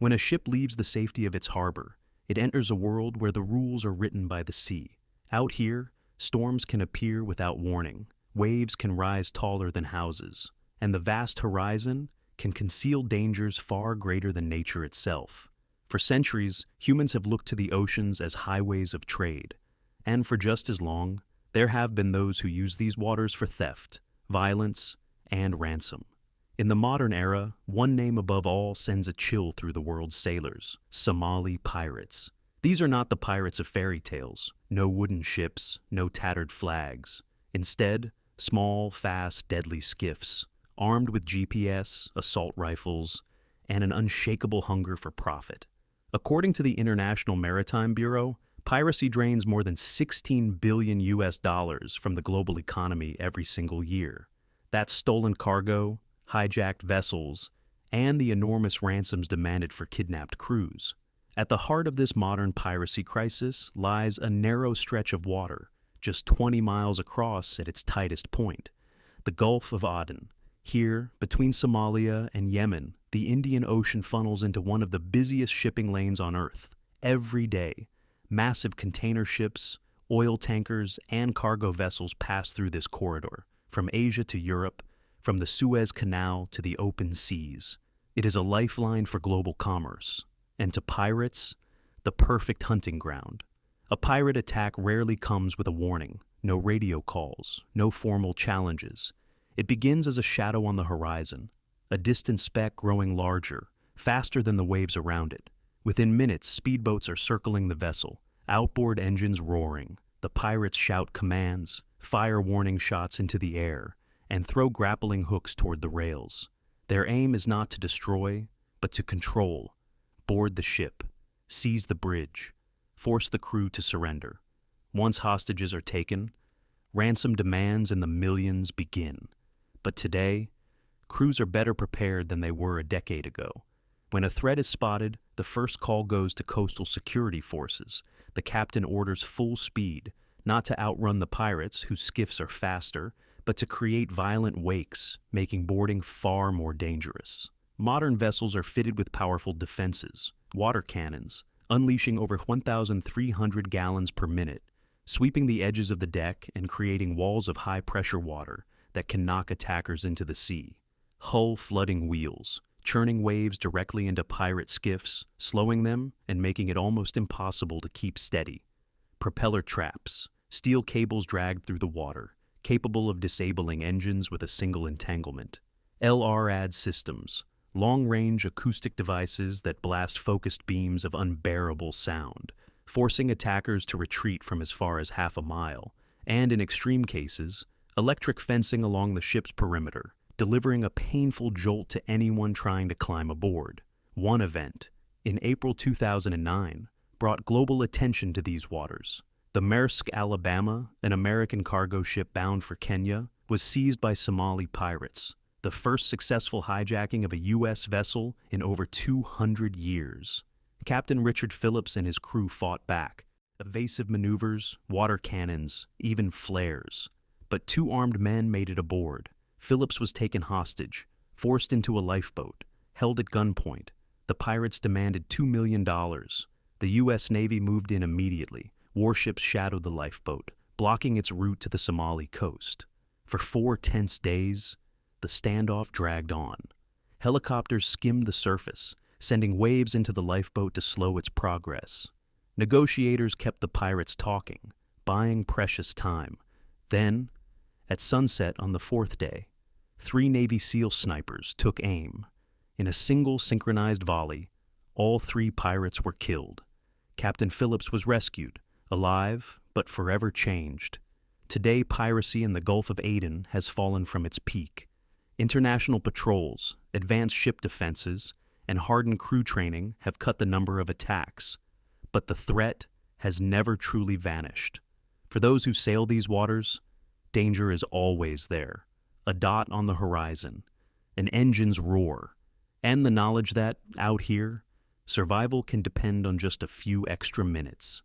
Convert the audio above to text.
When a ship leaves the safety of its harbor, it enters a world where the rules are written by the sea. Out here, storms can appear without warning, waves can rise taller than houses, and the vast horizon can conceal dangers far greater than nature itself. For centuries, humans have looked to the oceans as highways of trade, and for just as long, there have been those who use these waters for theft, violence, and ransom. In the modern era, one name above all sends a chill through the world's sailors: Somali pirates. These are not the pirates of fairy tales, no wooden ships, no tattered flags. Instead, small, fast, deadly skiffs, armed with GPS, assault rifles, and an unshakable hunger for profit. According to the International Maritime Bureau, piracy drains more than $16 billion from the global economy every single year. That's stolen cargo, hijacked vessels, and the enormous ransoms demanded for kidnapped crews. At the heart of this modern piracy crisis lies a narrow stretch of water, just 20 miles across at its tightest point, the Gulf of Aden. Here, between Somalia and Yemen, the Indian Ocean funnels into one of the busiest shipping lanes on Earth. Every day, massive container ships, oil tankers, and cargo vessels pass through this corridor, from Asia to Europe, from the Suez Canal to the open seas. It is a lifeline for global commerce, and to pirates, the perfect hunting ground. A pirate attack rarely comes with a warning, no radio calls, no formal challenges. It begins as a shadow on the horizon, a distant speck growing larger, faster than the waves around it. Within minutes, speedboats are circling the vessel, outboard engines roaring. The pirates shout commands, fire warning shots into the air, and throw grappling hooks toward the rails. Their aim is not to destroy, but to control. Board the ship, seize the bridge, force the crew to surrender. Once hostages are taken, ransom demands in the millions begin. But today, crews are better prepared than they were a decade ago. When a threat is spotted, the first call goes to coastal security forces. The captain orders full speed, not to outrun the pirates, whose skiffs are faster, but to create violent wakes, making boarding far more dangerous. Modern vessels are fitted with powerful defenses, water cannons, unleashing over 1,300 gallons per minute, sweeping the edges of the deck and creating walls of high-pressure water that can knock attackers into the sea. Hull-flooding wheels, churning waves directly into pirate skiffs, slowing them and making it almost impossible to keep steady. Propeller traps, steel cables dragged through the water, capable of disabling engines with a single entanglement. LRAD systems, long-range acoustic devices that blast focused beams of unbearable sound, forcing attackers to retreat from as far as half a mile, and in extreme cases, electric fencing along the ship's perimeter, delivering a painful jolt to anyone trying to climb aboard. One event, in April 2009, brought global attention to these waters. The Maersk Alabama, an American cargo ship bound for Kenya, was seized by Somali pirates, the first successful hijacking of a U.S. vessel in over 200 years. Captain Richard Phillips and his crew fought back. Evasive maneuvers, water cannons, even flares. But two armed men made it aboard. Phillips was taken hostage, forced into a lifeboat, held at gunpoint. The pirates demanded $2 million. The U.S. Navy moved in immediately. Warships shadowed the lifeboat, blocking its route to the Somali coast. For 4 tense days, the standoff dragged on. Helicopters skimmed the surface, sending waves into the lifeboat to slow its progress. Negotiators kept the pirates talking, buying precious time. Then, at sunset on the 4th day, 3 Navy SEAL snipers took aim. In a single synchronized volley, all 3 pirates were killed. Captain Phillips was rescued, alive but forever changed. Today, piracy in the Gulf of Aden has fallen from its peak. International patrols, advanced ship defenses, and hardened crew training have cut the number of attacks. But the threat has never truly vanished. For those who sail these waters, danger is always there, a dot on the horizon, an engine's roar, and the knowledge that, out here, survival can depend on just a few extra minutes.